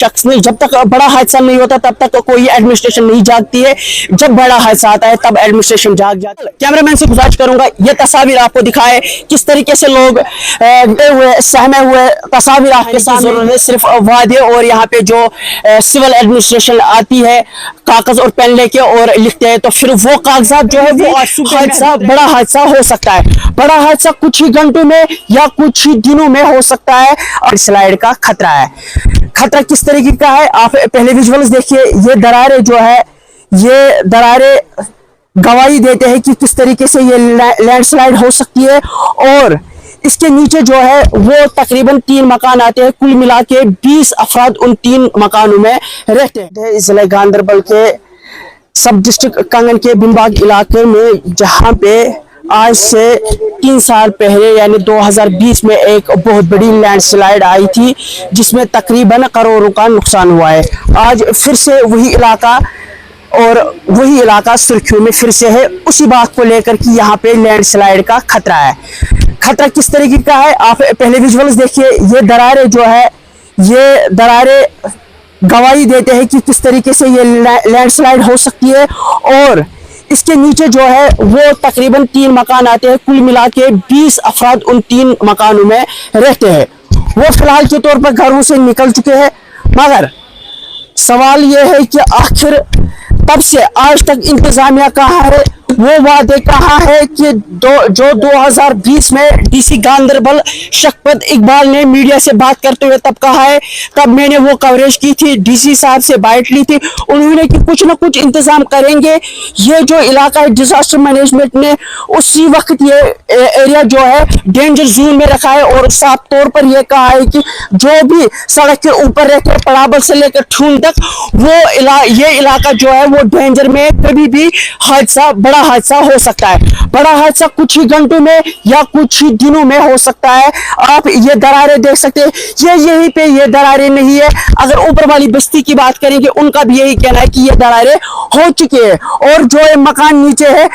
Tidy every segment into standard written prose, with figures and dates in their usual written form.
शख्स नहीं, जब तक बड़ा हादसा नहीं होता तब तक कोई एडमिनिस्ट्रेशन नहीं जागती है। जब बड़ा हादसा आता है तब एडमिनिस्ट्रेशन जाग जाती है। कैमरामैन से गुजारिश करूंगा ये तस्वीर आपको दिखाए किस तरीके से लोग सहमे हुए तस्वीर आपके सामने। सिर्फ वादे और यहाँ पे जो सिविल एडमिनिस्ट्रेशन आती है कागज और पेन लेके और लिखते हैं, तो फिर वो कागजात जो है वो हादसा बड़ा हादसा हो सकता है। बड़ा हादसा कुछ ही घंटों में या कुछ ही दिनों में हो सकता है और स्लाइड का खतरा है। खतरा किस तरीके का है आप पहले विजुअल्स देखिए। ये दरारें जो है ये दरारें गवाही देते हैं कि किस तरीके से ये लैंडस्लाइड हो सकती है। और इसके नीचे जो है वो तकरीबन 3 मकान आते हैं, कुल मिला के 20 अफराद उन 3 मकानों में रहते हैं। जिले गांधरबल के सब डिस्ट्रिक्ट कंगन के बिनबाग इलाके में, जहां पे आज से 3 साल पहले यानी 2020 में एक बहुत बड़ी लैंडस्लाइड आई थी जिसमें तकरीबन करोड़ों का नुकसान हुआ है। आज फिर से वही इलाका सुर्खियों में फिर से है, उसी बात को लेकर कि यहाँ पे लैंडस्लाइड का खतरा है। खतरा किस तरीके का है आप पहले विजुअल्स देखिए। ये दरारें जो है ये दरारें गवाही देते हैं कि किस तरीके से ये लैंडस्लाइड हो सकती है। और इसके नीचे जो है वो तकरीबन 3 मकान आते हैं, कुल मिला के 20 अफराद उन 3 मकानों में रहते हैं। वो फिलहाल के तौर पर घरों से निकल चुके हैं, मगर सवाल ये है कि आखिर तब से आज तक इंतजामिया कहाँ है, वो वादे कहाँ है कि जो 2020 में डीसी गांधरबल शफकत इकबाल ने मीडिया से बात करते हुए तब कहा है। तब मैंने वो कवरेज की थी, डीसी साहब से बाइट ली थी, उन्होंने कि कुछ ना कुछ इंतजाम करेंगे। ये जो इलाका है डिजास्टर मैनेजमेंट ने उसी वक्त ये एरिया जो है डेंजर जोन में रखा है और साफ तौर पर यह कहा है कि जो भी सड़क के ऊपर रहते हैं पड़ाबल से लेकर ठून तक ये इलाका जो है वो डेंजर में, कभी भी बड़ा हादसा हो सकता है। बड़ा हादसा कुछ ही घंटों में या कुछ ही दिनों में हो सकता है। आप ये दरारें देख सकते हैं, ये यहीं पे ये दरारें नहीं है। अगर ऊपर वाली बस्ती की बात करेंगे उनका भी यही कहना है कि ये दरारें हो चुकी है और जो मकान नीचे है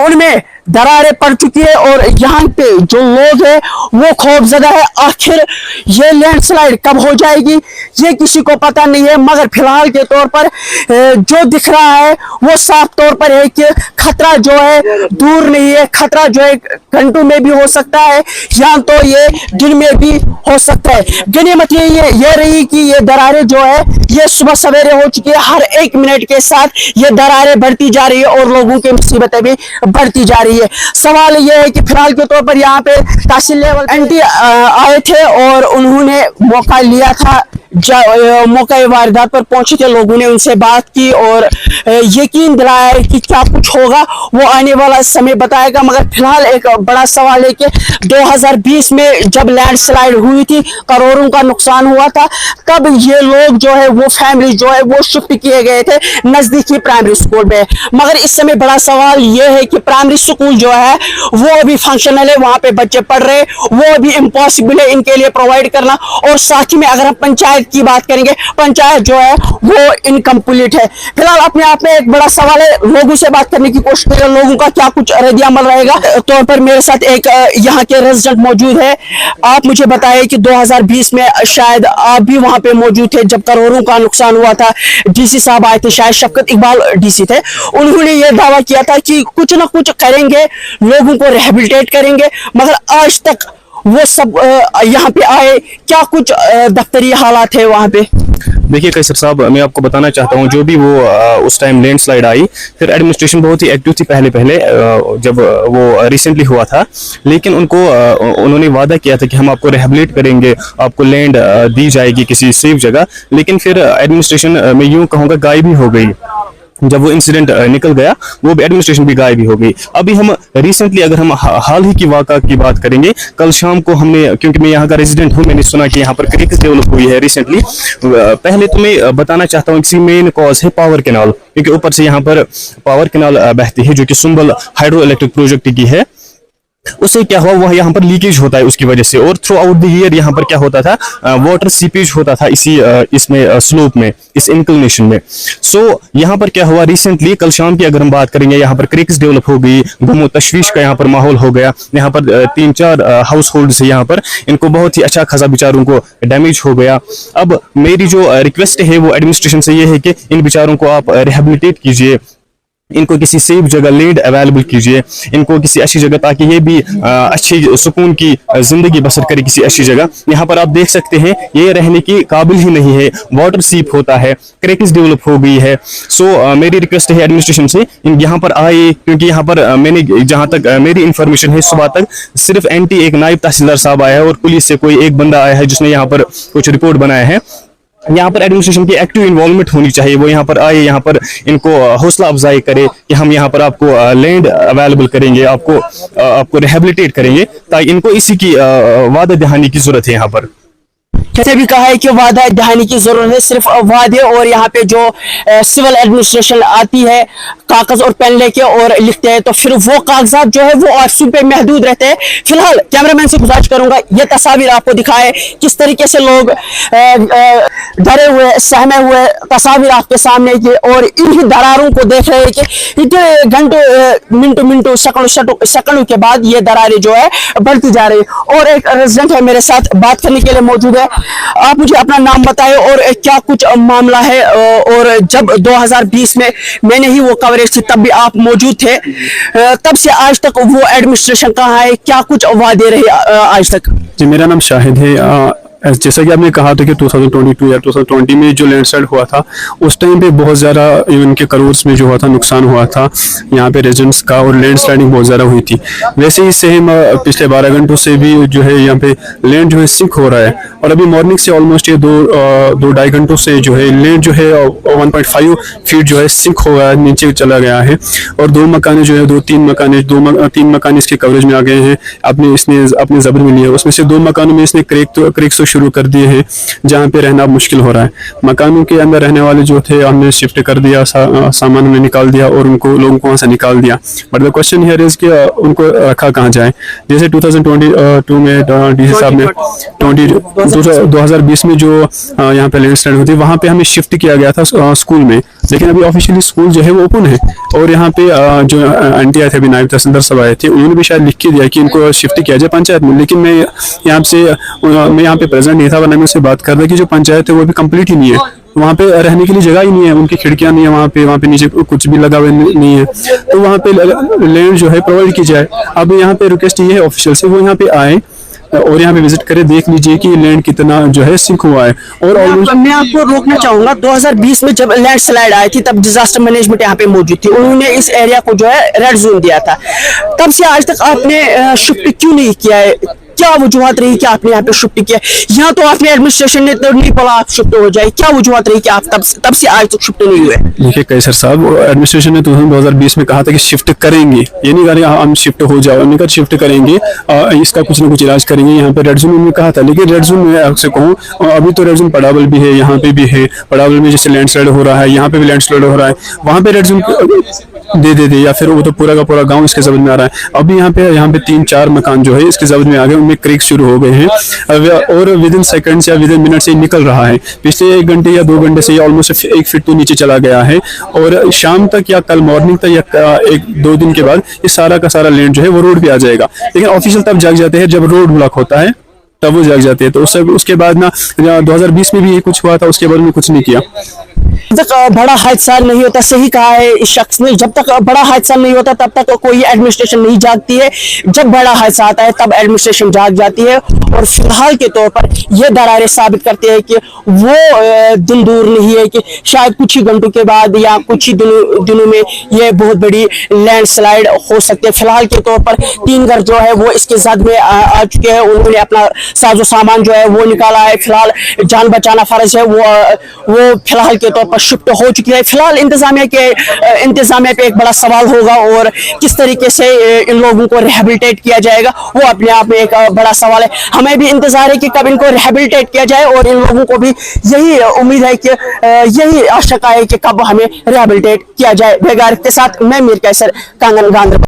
उनमें दरारें पड़ चुकी है। और यहाँ पे जो लोग हैं वो खौफजदा है। आखिर ये लैंडस्लाइड कब हो जाएगी ये किसी को पता नहीं है, मगर फिलहाल के तौर पर जो दिख रहा है वो साफ तौर पर है कि खतरा जो है दूर नहीं है। खतरा जो है घंटों में भी हो सकता है या तो ये दिन में भी हो सकता है। गनीमत ये रही कि ये दरारें जो है ये सुबह सवेरे हो चुकी है। हर 1 मिनट के साथ ये दरारें बढ़ती जा रही है और लोगों की मुसीबतें भी बढ़ती जा रही है। सवाल यह है कि फिलहाल के तौर पर यहाँ पे तहसील लेवल एंटी आए थे और उन्होंने मौका लिया था, मौका वारदात पर पहुंचे थे, लोगों ने उनसे बात की और यकीन दिलाया है कि क्या कुछ होगा वो आने वाला समय बताएगा। मगर फिलहाल एक बड़ा सवाल है कि 2020 में जब लैंडस्लाइड हुई थी करोड़ों का नुकसान हुआ था, तब ये लोग जो है वो फैमिली जो है वो शिफ्ट किए गए थे नजदीकी प्राइमरी स्कूल में। मगर इस समय बड़ा सवाल ये है कि प्राइमरी स्कूल जो है वो अभी फंक्शनल है, वहां पे बच्चे पढ़ रहे, वो अभी इम्पॉसिबल है इनके लिए प्रोवाइड करना। और साथ ही में अगर हम पंचायत की बात करेंगे, पंचायत जो है वो इनकम्प्लीट है। फिलहाल अपने आप में एक बड़ा सवाल है, लोगों से बात करने की कोशिश करें लोगों का क्या कुछ रद्द-ए-अमल रहेगा। तौर पर मेरे साथ एक यहाँ के रेजिडेंट मौजूद है। आप मुझे बताइए कि 2020 में शायद आप भी वहां पे मौजूद थे जब करोड़ों का नुकसान हुआ था। डीसी साहब आए थे, शायद शफकत इकबाल डीसी थे, उन्होंने ये दावा किया था कि कुछ ना कुछ करेंगे, लोगों को रिहेबिलिटेट करेंगे, मगर आज तक वो सब यहाँ पे आए क्या कुछ दफ्तरी हालात है वहाँ पे? देखिए कैसर साहब, मैं आपको बताना चाहता हूँ जो भी वो उस टाइम लैंडस्लाइड आई, फिर एडमिनिस्ट्रेशन बहुत ही एक्टिव थी पहले जब वो रिसेंटली हुआ था, लेकिन उन्होंने वादा किया था कि हम आपको रिहेबिलिटेट करेंगे, आपको लैंड दी जाएगी किसी सेफ जगह। लेकिन फिर एडमिनिस्ट्रेशन मैं यूँ कहूँगा गायब ही हो गई। जब वो इंसिडेंट निकल गया वो भी एडमिनिस्ट्रेशन भी गायब ही हो गई। अभी हम रिसेंटली अगर हम हाल ही की वाक़ा की बात करेंगे, कल शाम को हमने, क्योंकि मैं यहाँ का रेजिडेंट हूँ, मैंने सुना कि यहाँ पर क्रिक डेवलप हुई है रिसेंटली। पहले तो मैं बताना चाहता हूँ कि मेन कॉज है पावर कैनाल, क्योंकि ऊपर से यहाँ पर पावर कैनाल बहती है जो कि सुंबल हाइड्रो इलेक्ट्रिक प्रोजेक्ट की है। उससे क्या हुआ, वह यहाँ पर लीकेज होता है उसकी वजह से, और थ्रू आउट द ईयर यहाँ पर क्या होता था, वाटर सीपेज होता था इसी इसमें स्लोप में, इस इंक्लिनेशन में। सो यहाँ पर क्या हुआ रिसेंटली, कल शाम की अगर हम बात करेंगे, यहाँ पर क्रेक्स डेवलप हो गई, गम तशवीश का यहाँ पर माहौल हो गया। यहाँ पर 3-4 हाउस होल्ड से यहाँ पर इनको बहुत ही अच्छा खासा बेचारों को डैमेज हो गया। अब मेरी जो रिक्वेस्ट है वो एडमिनिस्ट्रेशन से ये है कि इन बेचारों को आप रिहेबिलिटेट कीजिए, इनको किसी सेफ जगह लैंड अवेलेबल कीजिए, इनको किसी अच्छी जगह, ताकि ये भी अच्छी सुकून की जिंदगी बसर करे किसी अच्छी जगह। यहाँ पर आप देख सकते हैं ये रहने की काबिल ही नहीं है, वाटर सीप होता है, क्रैक्स डेवलप हो गई है। सो मेरी रिक्वेस्ट है एडमिनिस्ट्रेशन से यहाँ पर आए, क्योंकि यहाँ पर मैंने जहाँ तक मेरी इंफॉर्मेशन है, सुबह तक सिर्फ एंटी एक नायब तहसीलदार साहब आया है और पुलिस से कोई एक बंदा आया है जिसने यहाँ पर कुछ रिपोर्ट बनाया है। यहाँ पर एडमिनिस्ट्रेशन की एक्टिव इन्वॉल्वमेंट होनी चाहिए, वो यहाँ पर आए, यहाँ पर इनको हौसला अफजाई करे कि हम यहाँ पर आपको लैंड अवेलेबल करेंगे, आपको रिहेबिलिटेट करेंगे, ताकि इनको इसी की वादा दहानी की जरूरत है। यहाँ पर जैसे भी कहा है कि वादा दहानी की जरूरत है, सिर्फ वादे, और यहाँ पे जो सिविल एडमिनिस्ट्रेशन आती है कागज और पेन लेके और लिखते हैं, तो फिर वो कागजात जो है वो ऑफिसों पे महदूद रहते हैं। फिलहाल कैमरामैन से गुजारिश करूंगा ये तस्वीर आपको दिखाए, किस तरीके से लोग डरे हुए सहमे हुए तस्वीर आपके सामने की, और इन्हीं दरारों को देख रहे हैं कि घंटों मिनटों सेकंडों के बाद ये दरारें जो है बढ़ती जा रही है। और एक रेजिडेंट है मेरे साथ बात करने के लिए मौजूद है। आप मुझे अपना नाम बताएं और क्या कुछ मामला है, और जब 2020 में मैंने ही वो कवरेज थी तब भी आप मौजूद थे, तब से आज तक वो एडमिनिस्ट्रेशन कहाँ है, क्या कुछ वादे रहे आज तक? जी, मेरा नाम शाहिद है। जैसा कि आपने कहा था कि 2022 या 2020 में जो लैंडस्लाइड हुआ था, उस टाइम पे बहुत ज़्यादा इवन के करोड़ में जो हुआ था नुकसान हुआ था यहाँ पे रेजिडेंट्स का, और लैंड स्लाइडिंग बहुत ज़्यादा हुई थी। वैसे ही सेम पिछले 12 घंटों से भी जो है यहाँ पे लैंड जो है सिंक हो रहा है, और अभी मॉर्निंग से ऑलमोस्ट ये 2-2.5 घंटों से जो है लैंड जो है 1.5 फीट जो है सिंक हो गया, नीचे चला गया है। और 2 मकाने जो है 3 मकान इसके कवरेज में आ गए हैं, इसने अपने जबर में लिया। उसमें से 2 मकानों में इसने क्रेक्स शुरू कर दिए हैं, जहाँ पे रहना मुश्किल हो रहा है। मकानों के अंदर रहने वाले जो थे हमने शिफ्ट कर दिया, सामान में निकाल दिया और लोगों को वहाँ से निकाल दिया। But the question here is कि उनको रखा कहाँ जाए। जैसे 2022 में डीसी साहब ने 2020 में जो यहाँ पे लैंडस्लाइड हुई थी, वहाँ पे हमें शिफ्ट किया गया था स्कूल में, लेकिन अभी ऑफिशियली स्कूल जो है वो ओपन है। और यहाँ पे जो आंटी आए थे, अभी नायब तहसीलदार साहब आए थे, उन्होंने भी शायद लिख के दिया कि इनको शिफ्ट किया जाए पंचायत में, लेकिन मैं यहाँ पे प्रेजेंट नहीं था, वरना मैं उससे बात कर रहा कि जो पंचायत है वो भी कंप्लीट ही नहीं है, वहाँ पे रहने के लिए जगह ही नहीं है, उनकी खिड़कियां नहीं है, वहाँ पे नीचे कुछ भी लगा हुआ नहीं है, तो वहाँ पे लैंड जो है प्रोवाइड की जाए। अब यहाँ पे रिक्वेस्ट ये है ऑफिशियल से, वो यहाँ पे आए और यहाँ पे विजिट करे, देख लीजिए कि लैंड कितना जो है सिंक हुआ है। और मैं आपको रोकना चाहूंगा, 2020 में जब लैंडस्लाइड आई थी तब डिजास्टर मैनेजमेंट यहाँ पे मौजूद थी, उन्होंने इस एरिया को जो है रेड जोन दिया था। तब से आज तक आपने शिफ्ट क्यों नहीं किया है? क्या वजूहत रही कि आपने यहाँ पे शिफ्ट किया? यहाँ तो आपने एडमिनिस्ट्रेशन ने तो नहीं बोला आप शिफ्ट हो जाए, क्या वजूहत रही कि आप तब से आज तक शिफ्ट नहीं हुए? देखिए कैसर साहब, एडमिनिस्ट्रेशन ने 2020 में कहा था कि शिफ्ट करेंगे, ये नहीं कहा हम शिफ्ट हो जाओ, उन्होंने कहा शिफ्ट करेंगे, इसका कुछ ना कुछ इलाज करेंगे। यहाँ पे रेड जोन उन्होंने कहा था, लेकिन रेड जोन में आपसे कहूँ अभी तो रेड जोन पड़ावल भी है, यहाँ पे भी है। पड़ावल में जैसे लैंडस्लाइड हो रहा है, यहाँ पे भी लैंडस्लाइड हो रहा है, वहाँ पे रेड जोन दे या फिर वो तो पूरा का पूरा गांव इसके जब्त में आ रहा है। अभी यहाँ पे 3-4 मकान जो है इसके जब्त में आ गए, उनमें क्रेक शुरू हो गए हैं, और विद इन सेकंड्स या विद इन मिनट से निकल रहा है। पिछले 1 घंटे या 2 घंटे से ये ऑलमोस्ट 1 फीट तो नीचे चला गया है, और शाम तक या कल मॉर्निंग तक या 1-2 दिन के बाद ये सारा का सारा लैंड जो है वो रोड पे आ जाएगा। लेकिन ऑफिशियल तब जाग जाते हैं जब रोड ब्लॉक होता है, तब वो जाग जाते हैं। तो उसके बाद ना 2020 में भी ये कुछ हुआ था, उसके बाद में कुछ नहीं किया। जब तक बड़ा हादसा नहीं होता, सही कहा है इस शख्स ने, जब तक बड़ा हादसा नहीं होता तब तक कोई एडमिनिस्ट्रेशन नहीं जागती है, जब बड़ा हादसा आता है तब एडमिनिस्ट्रेशन जाग जाती है। और फिलहाल के तौर पर ये दरारें साबित करते हैं कि वो दिन दूर नहीं है कि शायद कुछ ही घंटों के बाद या कुछ ही दिनों में ये बहुत बड़ी लैंडस्लाइड हो सकती है। फिलहाल के तौर पर 3 घर जो है वो इसके जद में आ चुके हैं, उन्होंने अपना साजो सामान जो है वो निकाला है। फिलहाल जान बचाना फर्ज है, वो फिलहाल के तौर पर शिफ्ट हो चुकी है। फिलहाल इंतजामिया पे एक बड़ा सवाल होगा, और किस तरीके से इन लोगों को रिहेबिलिटेट किया जाएगा वो अपने आप में एक बड़ा सवाल है। हमें भी इंतजार है कि कब इनको रिहेबिलिटेट किया जाए, और इन लोगों को भी यही उम्मीद है कि यही आशंका है कि कब हमें रिहेबिलिटेट किया जाए। बेगार के साथ मैं मीर कैसर, कांगन गांधरबल।